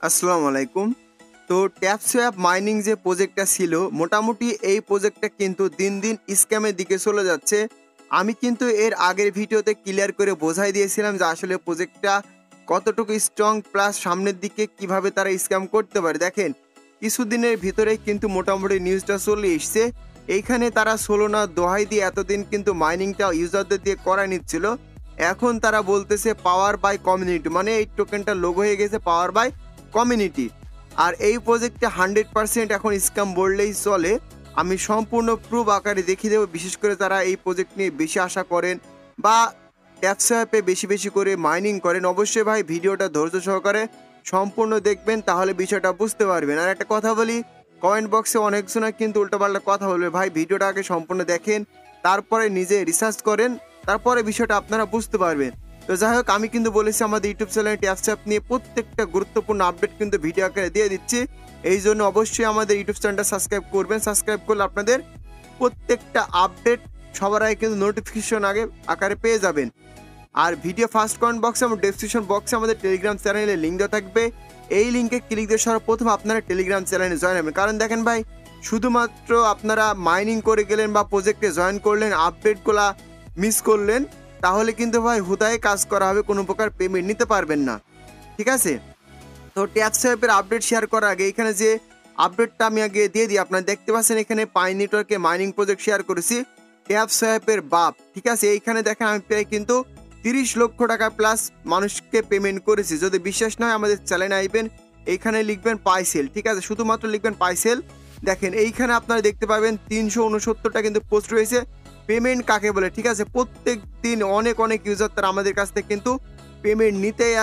আসসালামু আলাইকুম। তো ট্যাপসোয়াপ মাইনিং যে প্রজেক্টটা ছিল, মোটামুটি এই প্রজেক্টটা কিন্তু দিন দিন স্ক্যামের দিকে চলে যাচ্ছে। আমি কিন্তু এর আগের ভিডিওতে ক্লিয়ার করে বোঝাই দিয়েছিলাম যে আসলে প্রজেক্টটা কতটুকু স্ট্রং, প্লাস সামনের দিকে কিভাবে তারা স্ক্যাম করতে পারে। দেখেন, কিছুদিনের ভিতরেই কিন্তু মোটামুটি নিউজটা চলে এসছে। এইখানে তারা সোলোনা দোহাই দিয়ে এতদিন কিন্তু মাইনিংটা ইউজারদের দিয়ে করায় নিচ্ছিল। এখন তারা বলতেছে পাওয়ার বাই কমিউনিটি, মানে এই টোকেনটা লোগো হয়ে গেছে পাওয়ার বাই কমিউনিটি। আর এই প্রজেক্টে 100% এখন স্ক্যাম বললেই চলে। আমি সম্পূর্ণ প্রুফ আকারে দেখিয়ে দেবো, বিশেষ করে তারা এই প্রজেক্ট নিয়ে বেশি আশা করেন বা ট্যাপসোয়াপে বেশি বেশি করে মাইনিং করেন। অবশ্যই ভাই ভিডিওটা ধৈর্য সহকারে সম্পূর্ণ দেখবেন, তাহলে বিষয়টা বুঝতে পারবেন। আর একটা কথা বলি, কমেন্ট বক্সে অনেকজনা কিন্তু উল্টোপাল্টা কথা বলবে। ভাই ভিডিওটা আগে সম্পূর্ণ দেখেন, তারপরে নিজে রিসার্চ করেন, তারপরে বিষয়টা আপনারা বুঝতে পারবেন। তো যাই হোক, আমি কিন্তু বলেছি আমাদের ইউটিউব চ্যানেলে ট্যাপসোয়াপ নিয়ে প্রত্যেকটা গুরুত্বপূর্ণ আপডেট কিন্তু ভিডিও আকারে দিয়ে দিচ্ছি। এই জন্য অবশ্যই আমাদের ইউটিউব চ্যানেলটা সাবস্ক্রাইব করবেন। সাবস্ক্রাইব করলে আপনাদের প্রত্যেকটা আপডেট সবার আগে কিন্তু নোটিফিকেশন আগে আকারে পেয়ে যাবেন। আর ভিডিও ফার্স্ট কমেন্ট বক্সে এবং ডেসক্রিপশন বক্সে আমাদের টেলিগ্রাম চ্যানেলের লিঙ্ক দেওয়া থাকবে। এই লিঙ্কে ক্লিক দিয়ে সর্বপ্রথম আপনারা টেলিগ্রাম চ্যানেলে জয়েন হবেন। কারণ দেখেন ভাই, শুধুমাত্র আপনারা মাইনিং করে গেলেন বা প্রজেক্টে জয়েন করলেন, আপডেটগুলা মিস করলেন, তাহলে কিন্তু ভাই হুদায় কাজ করা হবে, কোনো প্রকার পেমেন্ট নিতে পারবেন না। ঠিক আছে? তো ট্যাপসোয়াপের আপডেট শেয়ার করার আগে এখানে যে আপডেটটা আমি আগে দিয়ে দিই, আপনারা দেখতে পাচ্ছেন এখানে পাই নেটওয়ার্কে মাইনিং প্রজেক্ট শেয়ার করেছি ট্যাপসোয়াপের বাপ। ঠিক আছে? এইখানে দেখেন আমি প্রায় কিন্তু 30 লক্ষ টাকা প্লাস মানুষকে পেমেন্ট করেছি। যদি বিশ্বাস নয় আমাদের চ্যানেলে আইবেন, এইখানে লিখবেন পাইসেল। ঠিক আছে? শুধুমাত্র লিখবেন পাইসেল। দেখেন এইখানে আপনারা দেখতে পাবেন 369টা কিন্তু পোস্ট রয়েছে পেমেন্ট কাকে বলে। ঠিক আছে? প্রত্যেক দিন অনেক অনেক ইউজার তারা আমাদের কাছ থেকে কিন্তু পেমেন্ট নিতেই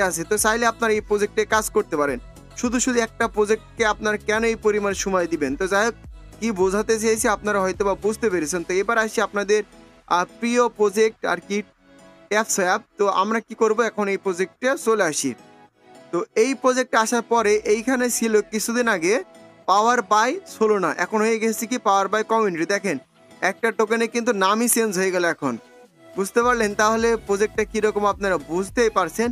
আসে। তো চাইলে আপনারা এই প্রজেক্টে কাজ করতে পারেন। শুধু শুধু একটা প্রজেক্টকে আপনারা কেন এই পরিমাণ সময় দিবেন? তো যাই হোক, কি বোঝাতে চেয়েছি আপনারা হয়তো বা বুঝতে পেরেছেন। তো এবার আসি আপনাদের প্রিয় প্রজেক্ট আর কি, ট্যাপসোয়াপ। তো আমরা কি করব, এখন এই প্রজেক্টে চলে আসি। তো এই প্রজেক্টে আসার পরে এইখানে ছিল কিছুদিন আগে পাওয়ার বাই সোলোনা, এখন হয়ে গেছে কি পাওয়ার বাই কমিউনিটি। দেখেন একটা টোকেনে কিন্তু নামই চেঞ্জ হয়ে গেল এখন। বুঝতে পারলেন? তাহলে প্রজেক্টটা কীরকম আপনারা বুঝতেই পারছেন।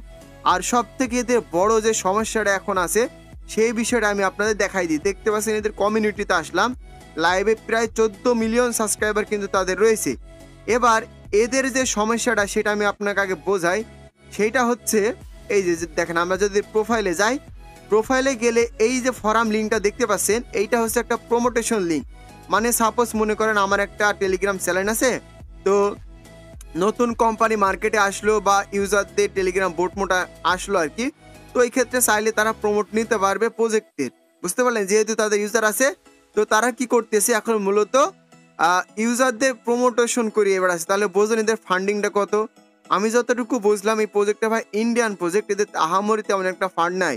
আর সব থেকে এদের বড় যে সমস্যাটা এখন আছে সেই বিষয়টা আমি আপনাদের দেখাই দিই। দেখতে পাচ্ছেন এদের কমিউনিটিতে আসলাম, লাইভে প্রায় 14 মিলিয়ন সাবস্ক্রাইবার কিন্তু তাদের রয়েছে। এবার এদের যে সমস্যাটা সেটা আমি আপনাকে আগে বোঝাই। সেইটা হচ্ছে এই যে দেখেন, আমরা যদি প্রোফাইলে যাই, প্রোফাইলে গেলে এই যে ফরাম লিঙ্কটা দেখতে পাচ্ছেন, এইটা হচ্ছে একটা প্রমোটেশন লিঙ্ক। মানে সাপোজ মনে করেন আমার একটা টেলিগ্রাম চ্যানেল আছে, তো নতুন কোম্পানি মার্কেটে আসলো বা ইউজারদের টেলিগ্রাম বোট মোটা আসলো আর কি। তো এই ক্ষেত্রে চাইলে তারা প্রমোট নিতে পারবে প্রজেক্টের। বুঝতে পারলেন? যেহেতু তাদের ইউজার আছে, তো তারা কি করতেছে এখন মূলত ইউজারদের প্রমোটেশন করিয়ে এবার আছে। তাহলে বোঝেন এদের ফান্ডিংটা কত। আমি যতটুকু বুঝলাম এই প্রজেক্টটা ভাই ইন্ডিয়ান প্রজেক্ট, এদের আহামরি তেমন একটা ফান্ড নাই।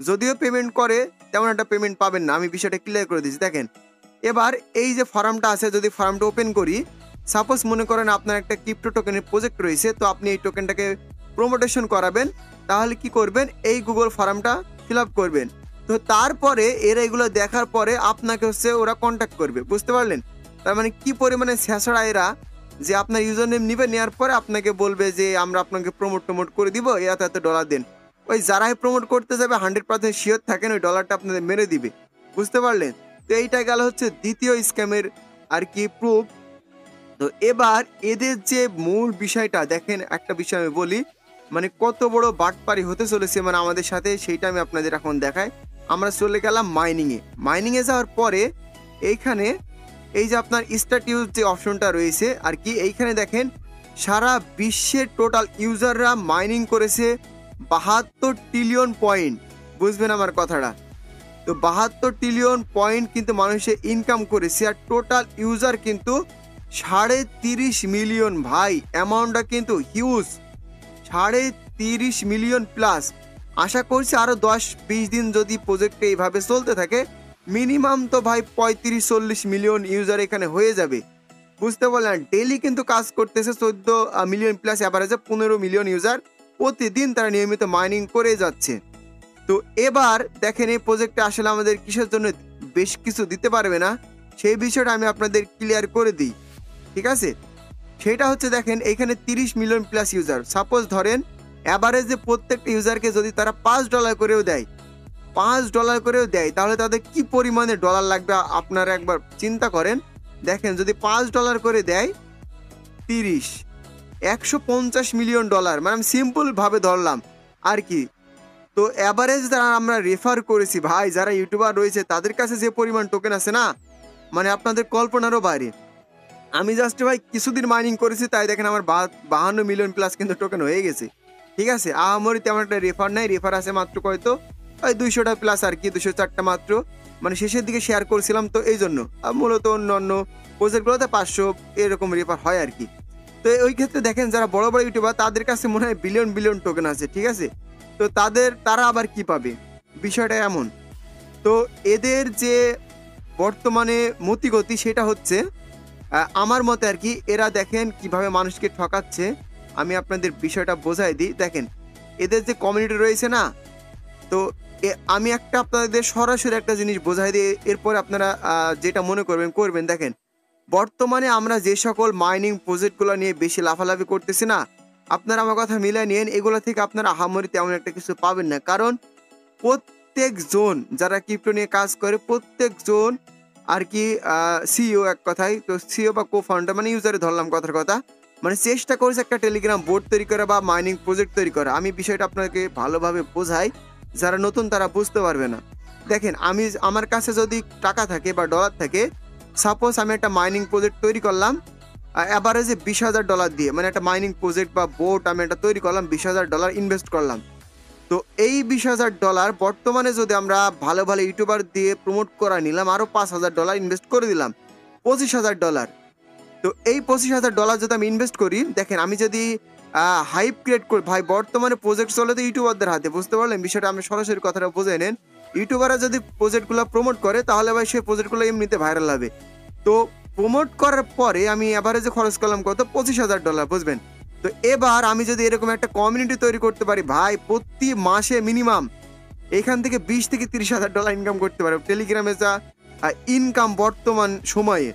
যদিও পেমেন্ট করে তেমন একটা পেমেন্ট পাবেন না, আমি বিষয়টা ক্লিয়ার করে দিচ্ছি। দেখেন এবার এই যে ফর্মটা আছে, যদি ফর্মটা ওপেন করি, সাপোজ মনে করেন আপনার একটা ক্রিপ্টো টোকেনের প্রজেক্ট রয়েছে, তো আপনি এই টোকেনটাকে প্রমোটেশন করাবেন। তাহলে কি করবেন, এই গুগল ফর্মটা ফিল আপ করবেন। তো তারপরে এরা এগুলো দেখার পরে আপনাকে হচ্ছে ওরা কন্ট্যাক্ট করবে। বুঝতে পারলেন? তার মানে কি পরিমাণে ছেঁচড়া এরা, যে আপনার ইউজার নেম নিবে, নেওয়ার পরে আপনাকে বলবে যে আমরা আপনাকে প্রমোট করে দিব, এত এত ডলার দেন। ওই যারাই প্রমোট করতে যাবে 100% শিওর থাকেন ওই ডলারটা আপনাদের মেরে দিবে। বুঝতে পারলেন? তো এইটা গেল হচ্ছে দ্বিতীয় স্ক্যামের আর কি প্রুফ। তো এবার এদের যে মূল বিষয়টা দেখেন, একটা বিষয় আমি বলি, মানে কত বড় বাটপারি হতে চলেছে মানে আমাদের সাথে, সেইটা আমি আপনাদের এখন দেখাই। আমরা চলে গেলাম মাইনিংয়ে যাওয়ার পরে এইখানে এই যে আপনার স্টার্ট ইউজ যে অপশনটা রয়েছে আর কি, এইখানে দেখেন সারা বিশ্বের টোটাল ইউজাররা মাইনিং করেছে 72 ট্রিলিয়ন পয়েন্ট। বুঝবেন আমার কথাটা? তো 72 ট্রিলিয়ন পয়েন্ট কিন্তু মানুষের ইনকাম করেছে, আর টোটাল ইউজার কিন্তু 30.5 মিলিয়ন। ভাই অ্যামাউন্টটা কিন্তু হিউজ, 30.5 মিলিয়ন প্লাস। আশা করছি আরও 10-20 দিন যদি প্রজেক্টে এইভাবে চলতে থাকে, মিনিমাম তো ভাই 35-40 মিলিয়ন ইউজার এখানে হয়ে যাবে। বুঝতে পারলেন? ডেইলি কিন্তু কাজ করতেছে 14 মিলিয়ন প্লাস, অ্যাভারেজে 15 মিলিয়ন ইউজার প্রতিদিন তারা নিয়মিত মাইনিং করে যাচ্ছে। তো এবার দেখেন এই প্রজেক্টে আসলে আমাদের কিসের জন্য বেশ কিছু দিতে পারবে না, সেই বিষয়টা আমি আপনাদের ক্লিয়ার করে দিই। ঠিক আছে? সেটা হচ্ছে দেখেন এইখানে 30 মিলিয়ন প্লাস ইউজার। সাপোজ ধরেন অ্যাভারেজে প্রত্যেকটা ইউজারকে যদি তারা $5 করেও দেয়, $5 করেও দেয় তাহলে তাদের কি পরিমাণে ডলার লাগবে আপনারা একবার চিন্তা করেন। দেখেন যদি $5 করে দেয় 30 $150 মিলিয়ন, মানে আমি সিম্পলভাবে ধরলাম আর কি। তো অ্যাভারেজ যারা আমরা রেফার করেছি ভাই, যারা ইউটিউবার রয়েছে তাদের কাছে যে পরিমাণ টোকেন আছে না, মানে আপনাদের কল্পনারও বাইরে। আমি জাস্ট ভাই কিছুদিন মাইনিং করেছি, তাই দেখেন আমার 52 মিলিয়ন প্লাস কিন্তু টোকেন হয়ে গেছে। ঠিক আছে, আহামরি তেমন একটা রেফার নাই, রেফার আছে মাত্র কয়তো ওই 200টা প্লাস আর কি, 204টা মাত্র, মানে শেষের দিকে শেয়ার করছিলাম তো এই জন্য। মূলত অন্য প্রজেক্টগুলোতে 500 এরকম রেফার হয় আর কি। তো ওই ক্ষেত্রে দেখেন যারা বড় বড় ইউটিউবার তাদের কাছে মনে হয় বিলিয়ন বিলিয়ন টোকেন আছে। ঠিক আছে, তো তারা আবার কি পাবে, বিষয়টা এমন। তো এদের যে বর্তমানে মতিগতি সেটা হচ্ছে আমার মতে আর কি, এরা দেখেন কিভাবে মানুষকে ঠকাচ্ছে। আমি আপনাদের বিষয়টা বোঝাই দিই। দেখেন এদের যে কমিউনিটি রয়েছে না, তো আমি আপনাদের সরাসরি একটা জিনিস বোঝাই দিই, এরপর আপনারা যেটা মনে করবেন। দেখেন বর্তমানে আমরা যে সকল মাইনিং প্রজেক্টগুলো নিয়ে বেশি লাফালাফি করতেছি না, আপনারা আমার কথা মিলিয়ে নিন, এগুলো থেকে আপনারা আহামরি তেমন একটা কিছু পাবেন না। কারণ প্রত্যেক জন যারা ক্রিপ্টো নিয়ে কাজ করে, প্রত্যেক জন আর কি সিইও, এক কথায় তো সিইও বা কো ফাউন্ডার, মানে ইউজারে ধরলাম কথার কথা, মানে চেষ্টা করেছে একটা টেলিগ্রাম বোর্ড তৈরি করা বা মাইনিং প্রজেক্ট তৈরি করা। আমি বিষয়টা আপনাকে ভালোভাবে বোঝাই, যারা নতুন তারা বুঝতে পারবে না। দেখেন আমার কাছে যদি টাকা থাকে বা ডলার থাকে, সাপোজ আমি একটা মাইনিং প্রজেক্ট তৈরি করলাম অ্যাভারেজে $20,000 দিয়ে, মানে একটা মাইনিং প্রজেক্ট বা বোট আমি একটা তৈরি করলাম, $20,000 ইনভেস্ট করলাম। তো এই $20,000 বর্তমানে যদি আমরা ভালো ভালো ইউটিউবার দিয়ে প্রমোট করা নিলাম, আরও $5,000 ইনভেস্ট করে দিলাম, $25,000। তো এই $25,000 যদি আমি ইনভেস্ট করি, দেখেন আমি যদি হাইপ ক্রিয়েট করি, ভাই বর্তমানে প্রজেক্ট চলে তো ইউটিউবারদের হাতে, বুঝতে পারলেন বিষয়টা, আমি সরাসরি কথাটা বুঝে নেন। ইউটিউবাররা যদি প্রজেক্টগুলো প্রমোট করে তাহলে ভাই সেই প্রজেক্টগুলো এমনিতে ভাইরাল হবে। তো প্রমোট করার পরে আমি অ্যাভারেজে খরচ করলাম কত, $25,000, বুঝবেন। তো এবার আমি যদি এরকম একটা কমিউনিটি তৈরি করতে পারি ভাই, প্রতি মাসে মিনিমাম এখান থেকে $20,000 থেকে $30,000 ইনকাম করতে পারে টেলিগ্রামে যা ইনকাম বর্তমান সময়ে।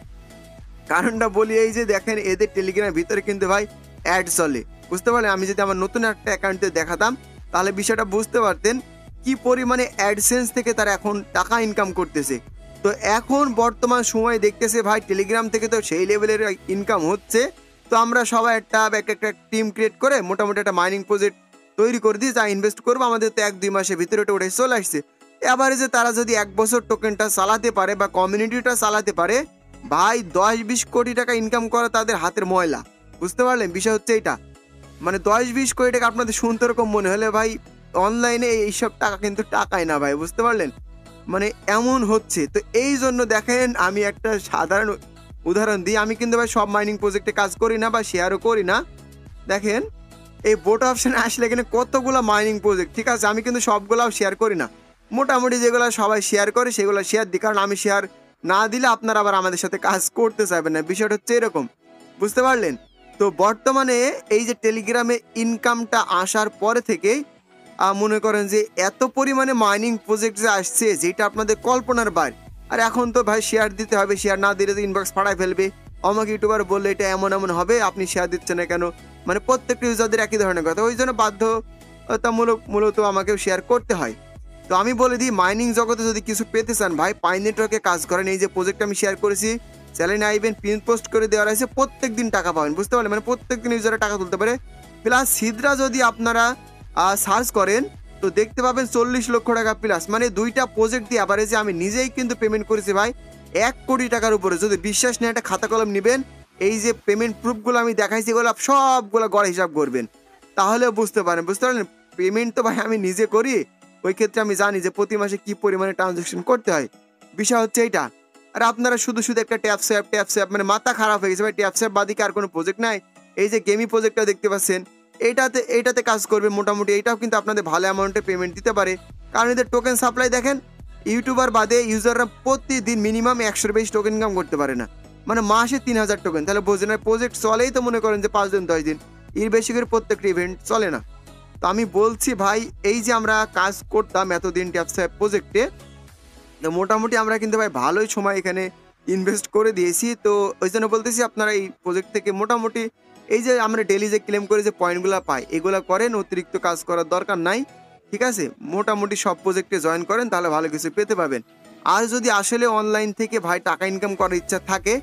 কারণটা বলি এই যে দেখেন এদের টেলিগ্রামের ভিতরে কিন্তু ভাই অ্যাড চলে, বুঝতে পারলেন। আমি যদি আমার নতুন একটা অ্যাকাউন্টে দেখাতাম তাহলে বিষয়টা বুঝতে পারতেন কি পরিমাণে অ্যাডসেন্স থেকে তারা এখন টাকা ইনকাম করতেছে। তো এখন বর্তমান সময়ে দেখতেছে ভাই টেলিগ্রাম থেকে তো সেই লেভেলের ইনকাম হচ্ছে। তো আমরা সবাই একটা টিম ক্রিয়েট করে মোটামুটি একটা মাইনিং প্রজেক্ট তৈরি করে দিই, যা ইনভেস্ট করবো, আমাদের তো 1-2 মাসের ভিতরে ওটা উঠে চলে আসছে। এবারে তারা যদি 1 বছর টোকেনটা চালাতে পারে বা কমিউনিটিটা চালাতে পারে, ভাই 10-20 কোটি টাকা ইনকাম করা তাদের হাতের ময়লা, বুঝতে পারলেন। বিষয় হচ্ছে এটা, মানে 10-20 কোটি টাকা আপনাদের শুনতে এরকম মনে হলে ভাই অনলাইনে এইসব টাকা কিন্তু টাকাই না ভাই, বুঝতে পারলেন, মানে এমন হচ্ছে। তো এই জন্য দেখেন আমি একটা সাধারণ উদাহরণ দিই, আমি কিন্তু ভাই সব মাইনিং প্রজেক্টে কাজ করি না বা শেয়ারও করি না। দেখেন এই বোট অপশানে আসলে এখানে কতগুলো মাইনিং প্রজেক্ট, ঠিক আছে, আমি কিন্তু সবগুলাও শেয়ার করি না, মোটামুটি যেগুলো সবাই শেয়ার করে সেগুলো শেয়ার দিই, কারণ আমি শেয়ার না দিলে আপনারা আবার আমাদের সাথে কাজ করতে চাইবেন না, বিষয়টা হচ্ছে এরকম, বুঝতে পারলেন। তো বর্তমানে এই যে টেলিগ্রামে ইনকামটা আসার পরে থেকেই মনে করেন যে এত পরিমাণে মাইনিং প্রজেক্ট যে আসছে যেটা আপনাদের কল্পনার বাইরে। আর এখন তো ভাই শেয়ার দিতে হবে, শেয়ার না দিলে তো ইনবক্স ফাড়ায় ফেলবে, আমাকে ইউটিউবার বললে এটা এমন এমন হবে, আপনি শেয়ার দিচ্ছেন না কেন, মানে প্রত্যেকটা ইউজারদের একই ধরনের কথা, ওই জন্য মূলত আমাকেও শেয়ার করতে হয়। তো আমি বলে দিই, মাইনিং জগতে যদি কিছু পেতে চান ভাই, পাই নেটওয়ার্কে কাজ করেন। এই যে প্রজেক্ট আমি শেয়ার করেছি, চ্যানেলে আইবেন, পিন পোস্ট করে দেওয়া রয়েছে, প্রত্যেক দিন টাকা পাবেন, বুঝতে পারলেন, মানে প্রত্যেক দিন ইউজারে টাকা তুলতে পারে। প্লাস সিদ্রা যদি আপনারা সার্চ করেন তো দেখতে পাবেন 40 লক্ষ টাকা প্লাস, মানে 2টা প্রজেক্ট দিয়ে অ্যাভারেজে আমি নিজেই কিন্তু পেমেন্ট করেছি ভাই 1 কোটি টাকার উপরে। যদি বিশ্বাস নেই একটা খাতা কলম নেবেন, এই যে পেমেন্ট প্রুফগুলো আমি দেখাইছি এগুলো সবগুলো গড় হিসাব করবেন, তাহলেও বুঝতে পারলেন। পেমেন্ট তো ভাই আমি নিজে করি, ওই ক্ষেত্রে আমি জানি যে প্রতি মাসে কি পরিমাণে ট্রানজাকশন করতে হয়, বিষয় হচ্ছে এইটা। আর আপনারা শুধু একটা ট্যাপ স্যাপ মানে মাথা খারাপ হয়ে গেছে ভাই, ট্যাপ স্যাপ বাদিকে আর কোনো প্রজেক্ট নাই। এই যে গেমি প্রজেক্টটা দেখতে পাচ্ছেন, এইটাতে কাজ করবে মোটামুটি, এটাও কিন্তু আপনাদের ভালো অ্যামাউন্টে পেমেন্ট দিতে পারে, কারণ এদের টোকেন সাপ্লাই দেখেন, ইউটিউবার বাদে ইউজাররা প্রতিদিন মিনিমাম 100 বেশি টোকেন ইনকাম করতে পারে না, মানে মাসে 3000 টোকেন, তাহলে বোঝেন প্রজেক্ট চলেই তো মনে করেন যে 5 দিন 10 দিন, এর বেশি করে প্রত্যেকটা ইভেন্ট চলে না। তো আমি বলছি ভাই, এই যে আমরা কাজ করতাম এতদিন ট্যাপস্যাপ প্রজেক্টে, তো মোটামুটি আমরা কিন্তু ভাই ভালোই সময় এখানে ইনভেস্ট করে দিয়েছি। তো ওই জন্য বলতেছি আপনারা এই প্রজেক্ট থেকে মোটামুটি এই যে আমরা ডেলি যে ক্লেম করে যে পয়েন্টগুলো পাই এগুলো করেন, অতিরিক্ত কাজ করার দরকার নাই। ঠিক আছে, মোটামুটি সব প্রজেক্টে জয়েন করেন, তাহলে ভালো কিছু পেতে পারবেন। আর যদি আসলে অনলাইন থেকে ভাই টাকা ইনকাম করার ইচ্ছা থাকে,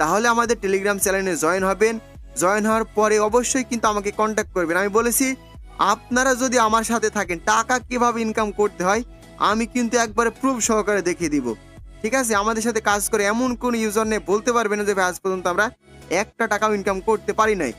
তাহলে আমাদের টেলিগ্রাম চ্যানেলে জয়েন হবেন। জয়েন হওয়ার পরে অবশ্যই কিন্তু আমাকে কন্ট্যাক্ট করবেন। আমি বলেছি, আপনারা যদি আমার সাথে থাকেন, টাকা কিভাবে ইনকাম করতে হয় আমি কিন্তু একবারে প্রুফ সহকারে দেখিয়ে দিব। ঠিক আছে, আমাদের সাথে কাজ করে এমন কোন ইউজার নেই বলতে পারবে না যে ভাই আজ পর্যন্ত আমরা একটা টাকাও ইনকাম করতে পারি নাই।